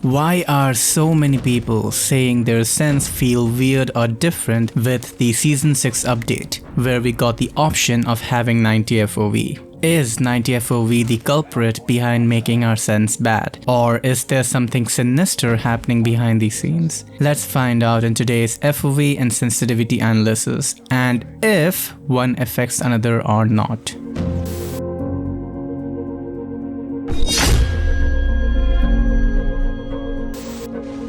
Why are so many people saying their sense feel weird or different with the Season 6 update, where we got the option of having 90 FOV? Is 90 FOV the culprit behind making our sense bad? Or is there something sinister happening behind the scenes? Let's find out in today's FOV and sensitivity analysis, and if one affects another or not.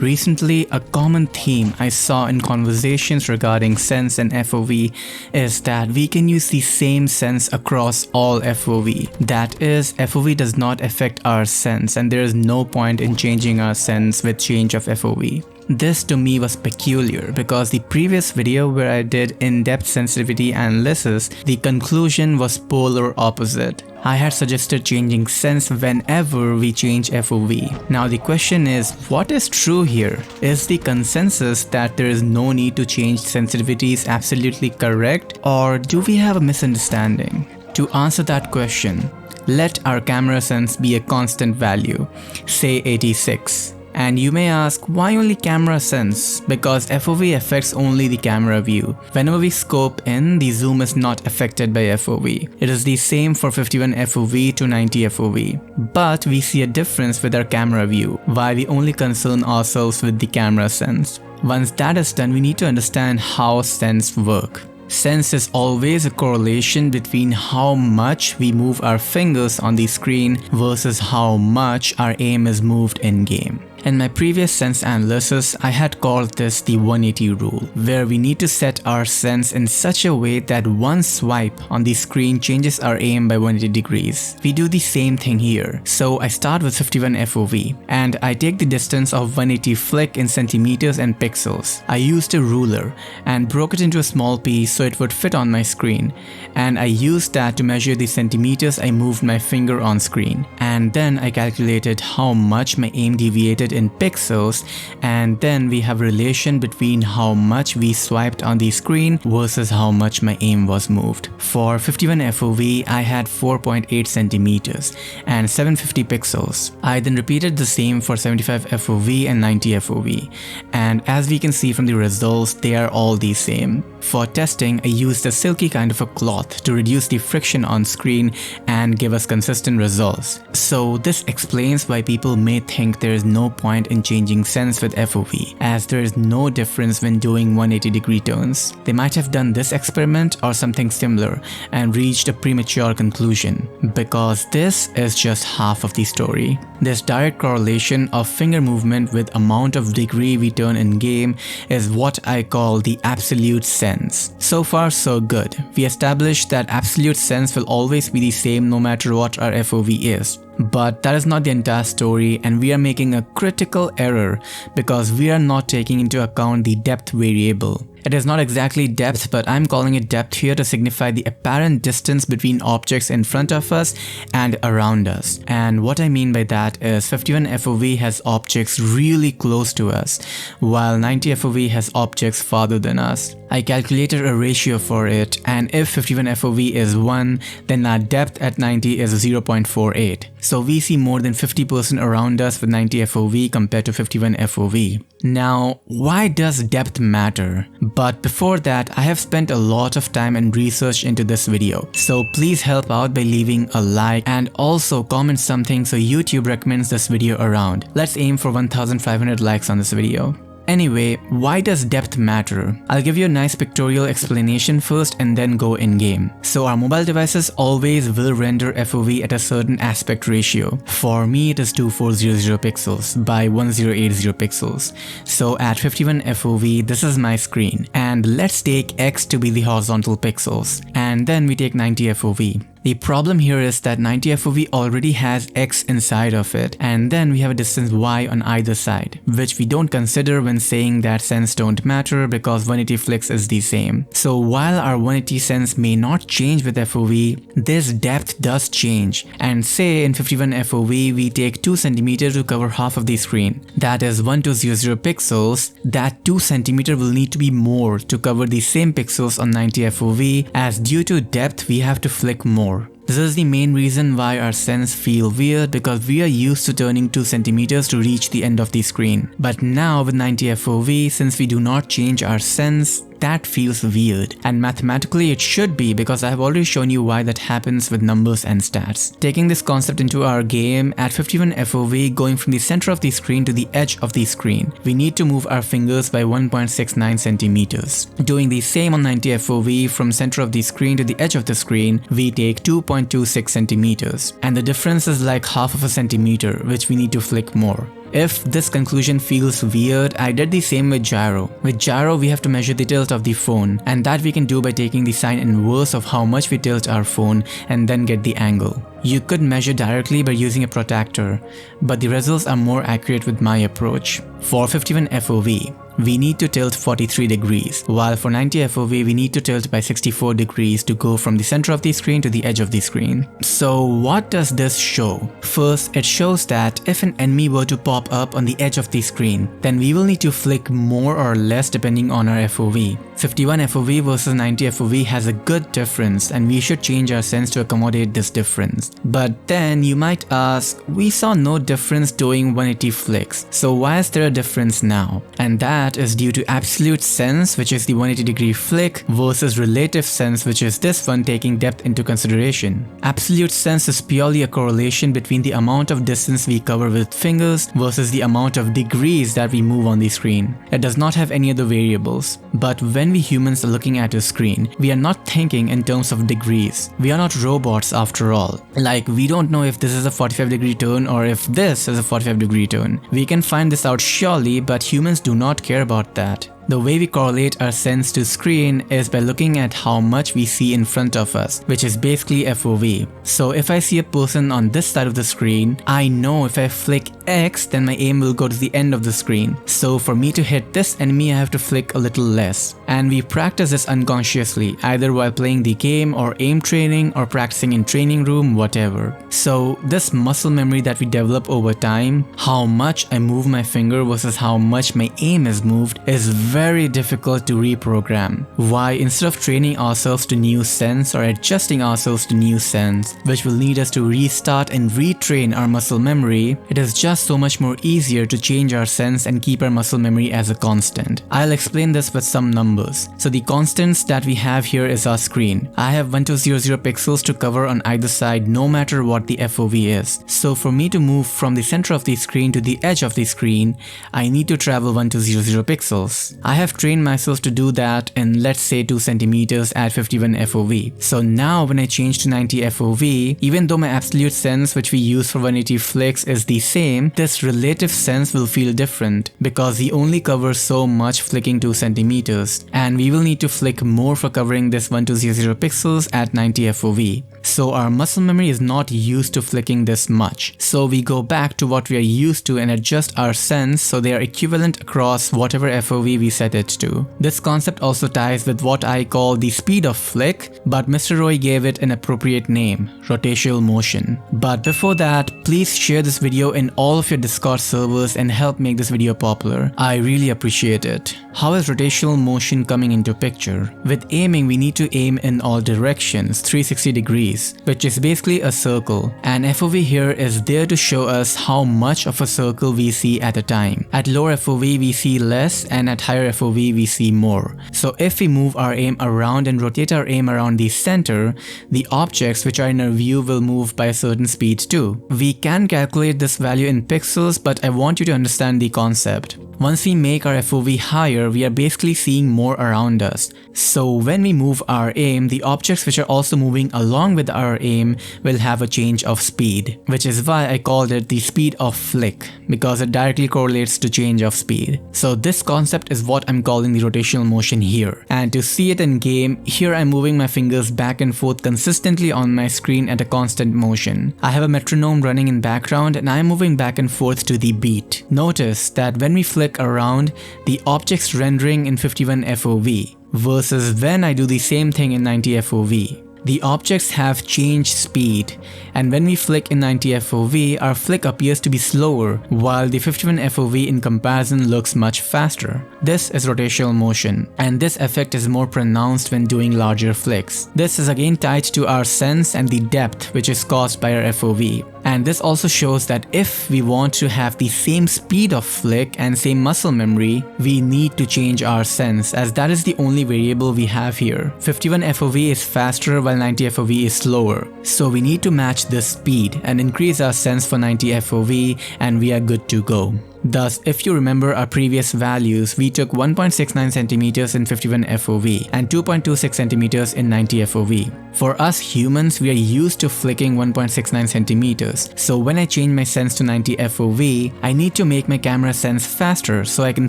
Recently, a common theme I saw in conversations regarding sense and FOV is that we can use the same sense across all FOV. That is, FOV does not affect our sense and there is no point in changing our sense with change of FOV. This to me was peculiar because the previous video where I did in-depth sensitivity analysis, the conclusion was polar opposite. I had suggested changing sense whenever we change FOV. Now the question is, what is true here? Is the consensus that there is no need to change sensitivities absolutely correct, or do we have a misunderstanding? To answer that question, let our camera sense be a constant value, say 86. And you may ask, why only camera sense? Because FOV affects only the camera view. Whenever we scope in, the zoom is not affected by FOV. It is the same for 51 FOV to 90 FOV. But we see a difference with our camera view, why we only concern ourselves with the camera sense. Once that is done, we need to understand how sense work. Sense is always a correlation between how much we move our fingers on the screen versus how much our aim is moved in-game. In my previous sense analysis, I had called this the 180 rule, where we need to set our sense in such a way that one swipe on the screen changes our aim by 180 degrees. We do the same thing here. So I start with 51 FOV, and I take the distance of 180 flick in centimeters and pixels. I used a ruler and broke it into a small piece so it would fit on my screen, and I used that to measure the centimeters I moved my finger on screen. And then I calculated how much my aim deviated in pixels, and then we have a relation between how much we swiped on the screen versus how much my aim was moved. For 51 FOV, I had 4.8 centimeters and 750 pixels. I then repeated the same for 75 FOV and 90 FOV, and as we can see from the results, they are all the same. For testing, I used a silky kind of a cloth to reduce the friction on screen and give us consistent results. So this explains why people may think there is no point in changing sense with FOV, as there is no difference when doing 180-degree turns. They might have done this experiment or something similar and reached a premature conclusion, because this is just half of the story. This direct correlation of finger movement with amount of degree we turn in game is what I call the absolute sense. So far so good. We established that absolute sense will always be the same no matter what our FOV is. But that is not the entire story, and we are making a critical error because we are not taking into account the depth variable. It is not exactly depth, but I'm calling it depth here to signify the apparent distance between objects in front of us and around us. And what I mean by that is 51 FOV has objects really close to us, while 90 FOV has objects farther than us. I calculated a ratio for it, and if 51 FOV is 1, then our depth at 90 is 0.48. So we see more than 50% around us with 90 FOV compared to 51 FOV. Now, why does depth matter? But before that, I have spent a lot of time and research into this video. So please help out by leaving a like and also comment something so YouTube recommends this video around. Let's aim for 1,500 likes on this video. Anyway, why does depth matter? I'll give you a nice pictorial explanation first and then go in-game. So our mobile devices always will render FOV at a certain aspect ratio. For me, it is 2400 pixels by 1080 pixels. So at 51 FOV, this is my screen. And let's take X to be the horizontal pixels. And then we take 90 FOV. The problem here is that 90 FOV already has X inside of it, and then we have a distance Y on either side, which we don't consider when saying that sense don't matter because 180 flicks is the same. So while our 180 sense may not change with FOV, this depth does change, and say in 51 FOV we take 2 cm to cover half of the screen, that is 1200 pixels, that 2 cm will need to be more to cover the same pixels on 90 FOV, as due to depth we have to flick more. This is the main reason why our sense feel weird, because we are used to turning 2 centimeters to reach the end of the screen. But now with 90 FOV, since we do not change our sense, that feels weird, and mathematically it should be, because I have already shown you why that happens with numbers and stats. Taking this concept into our game, at 51 FOV, going from the center of the screen to the edge of the screen, we need to move our fingers by 1.69 centimeters. Doing the same on 90 FOV, from center of the screen to the edge of the screen, we take 2.26 centimeters, and the difference is like half of a centimeter, which we need to flick more. If this conclusion feels weird, I did the same with gyro. With gyro, we have to measure the tilt of the phone, and that we can do by taking the sine inverse of how much we tilt our phone and then get the angle. You could measure directly by using a protractor, but the results are more accurate with my approach. For 51 FOV, we need to tilt 43 degrees, while for 90 FOV we need to tilt by 64 degrees to go from the center of the screen to the edge of the screen. So what does this show? First, it shows that if an enemy were to pop up on the edge of the screen, then we will need to flick more or less depending on our FOV. 51 FOV versus 90 FOV has a good difference, and we should change our sense to accommodate this difference. But then you might ask, we saw no difference doing 180 flicks, so why is there a difference now? And that is due to absolute sense, which is the 180 degree flick, versus relative sense, which is this one taking depth into consideration. Absolute sense is purely a correlation between the amount of distance we cover with fingers versus the amount of degrees that we move on the screen. It does not have any other variables. But when we humans are looking at a screen, we are not thinking in terms of degrees. We are not robots after all. Like, we don't know if this is a 45-degree turn or if this is a 45-degree turn. We can find this out surely, but humans do not care about that. The way we correlate our sense to screen is by looking at how much we see in front of us, which is basically FOV. So if I see a person on this side of the screen, I know if I flick X, then my aim will go to the end of the screen. So for me to hit this enemy, I have to flick a little less. And we practice this unconsciously, either while playing the game or aim training or practicing in training room, whatever. So this muscle memory that we develop over time, how much I move my finger versus how much my aim is moved, is very difficult to reprogram. Why, instead of training ourselves to new sense or adjusting ourselves to new sense, which will need us to restart and retrain our muscle memory, it is just so much more easier to change our sense and keep our muscle memory as a constant. I'll explain this with some numbers. So the constants that we have here is our screen. I have 1200 pixels to cover on either side no matter what the FOV is. So for me to move from the center of the screen to the edge of the screen, I need to travel 1200 pixels. I have trained myself to do that in, let's say, 2 centimeters at 51 FOV. So now when I change to 90 FOV, even though my absolute sense which we use for 180 flicks is the same, this relative sense will feel different because we only cover so much flicking 2 centimeters, and we will need to flick more for covering this 1200 pixels at 90 FOV. So our muscle memory is not used to flicking this much. So we go back to what we are used to and adjust our sense so they are equivalent across whatever FOV we set it to. This concept also ties with what I call the speed of flick, but Mr. Roy gave it an appropriate name, rotational motion. But before that, please share this video in all of your Discord servers and help make this video popular. I really appreciate it. How is rotational motion coming into picture? With aiming, we need to aim in all directions, 360 degrees, which is basically a circle, and FOV here is there to show us how much of a circle we see at a time. At lower FOV we see less, and at higher FOV we see more. So if we move our aim around and rotate our aim around the center, the objects which are in our view will move by a certain speed too. We can calculate this value in pixels, but I want you to understand the concept. Once we make our FOV higher, we are basically seeing more around us. So when we move our aim, the objects which are also moving along with our aim will have a change of speed, which is why I called it the speed of flick, because it directly correlates to change of speed. So this concept is what I'm calling the rotational motion here. And to see it in game, here I'm moving my fingers back and forth consistently on my screen at a constant motion. I have a metronome running in background and I'm moving back and forth to the beat. Notice that when we flick around, the object's rendering in 51 FOV versus when I do the same thing in 90 FOV. the objects have changed speed, and when we flick in 90 FOV, our flick appears to be slower, while the 51 FOV in comparison looks much faster. This is rotational motion, and this effect is more pronounced when doing larger flicks. This is again tied to our sense and the depth which is caused by our FOV. And this also shows that if we want to have the same speed of flick and same muscle memory, we need to change our sense, as that is the only variable we have here. 51 FOV is faster while 90 FOV is slower. So we need to match this speed and increase our sense for 90 FOV, and we are good to go. Thus, if you remember our previous values, we took 1.69 cm in 51 FOV and 2.26 cm in 90 FOV. For us humans, we are used to flicking 1.69 cm, so when I change my sense to 90 FOV, I need to make my camera sense faster so I can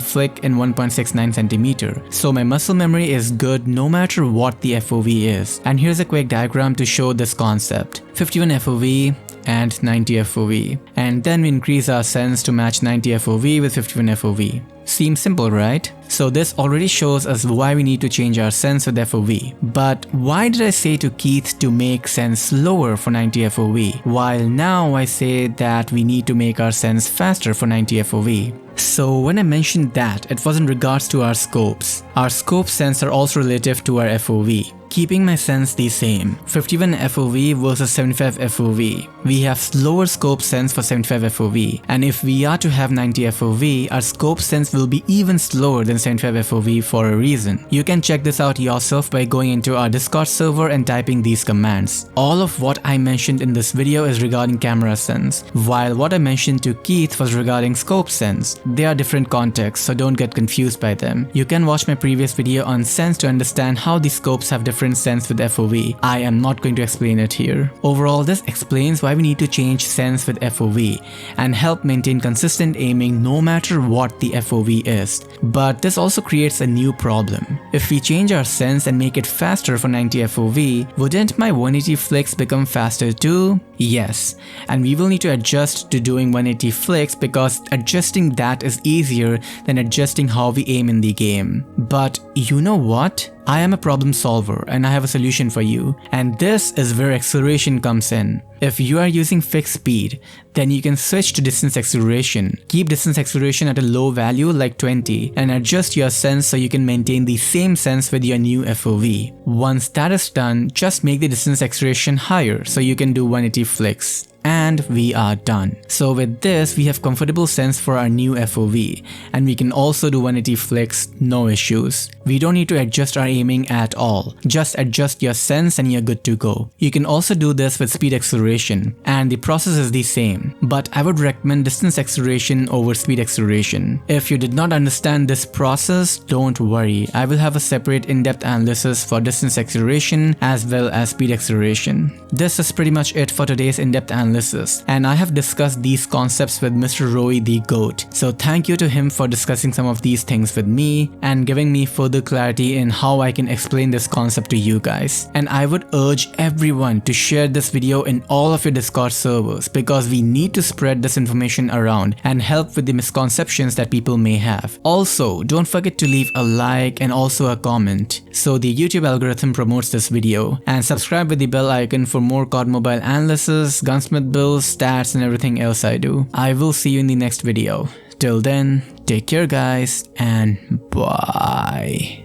flick in 1.69 cm. So my muscle memory is good no matter what the FOV is. And here's a quick diagram to show this concept. 51 FOV and 90 FOV, and then we increase our sense to match 90 FOV with 51 FOV. Seems simple, right? So this already shows us why we need to change our sense with FOV. But why did I say to Kith to make sense slower for 90 FOV, while now I say that we need to make our sense faster for 90 FOV? So when I mentioned that, it was in regards to our scopes. Our scope sense are also relative to our FOV. Keeping my sense the same, 51 FOV versus 75 FOV. We have slower scope sense for 75 FOV, and if we are to have 90 FOV, our scope sense will be even slower than 75 FOV for a reason. You can check this out yourself by going into our Discord server and typing these commands. All of what I mentioned in this video is regarding camera sense, while what I mentioned to Kith was regarding scope sense. They are different contexts, so don't get confused by them. You can watch my previous video on sense to understand how the scopes have different sense with FOV. I am not going to explain it here. Overall, this explains why we need to change sense with FOV and help maintain consistent aiming no matter what the FOV is. But this also creates a new problem. If we change our sense and make it faster for 90 FOV, wouldn't my 180 flicks become faster too? Yes, and we will need to adjust to doing 180 flicks because adjusting that is easier than adjusting how we aim in the game. But you know what? I am a problem solver and I have a solution for you, and this is where acceleration comes in. If you are using fixed speed, then you can switch to distance acceleration. Keep distance acceleration at a low value like 20 and adjust your sense so you can maintain the same sense with your new FOV. Once that is done, just make the distance acceleration higher so you can do 180 flicks. And we are done. So with this, we have comfortable sense for our new FOV, and we can also do 180 flicks, no issues. We don't need to adjust our aiming at all. Just adjust your sense and you're good to go. You can also do this with speed acceleration, and the process is the same, but I would recommend distance acceleration over speed acceleration. If you did not understand this process, don't worry. I will have a separate in-depth analysis for distance acceleration as well as speed acceleration. This is pretty much it for today's in-depth analysis. And I have discussed these concepts with Mr. Roy the GOAT. So thank you to him for discussing some of these things with me and giving me further clarity in how I can explain this concept to you guys. And I would urge everyone to share this video in all of your Discord servers because we need to spread this information around and help with the misconceptions that people may have. Also, don't forget to leave a like and also a comment so the YouTube algorithm promotes this video, and subscribe with the bell icon for more COD mobile analysis, gunsmith builds, stats, and everything else I do. I will see you in the next video. Till then, take care guys, and bye.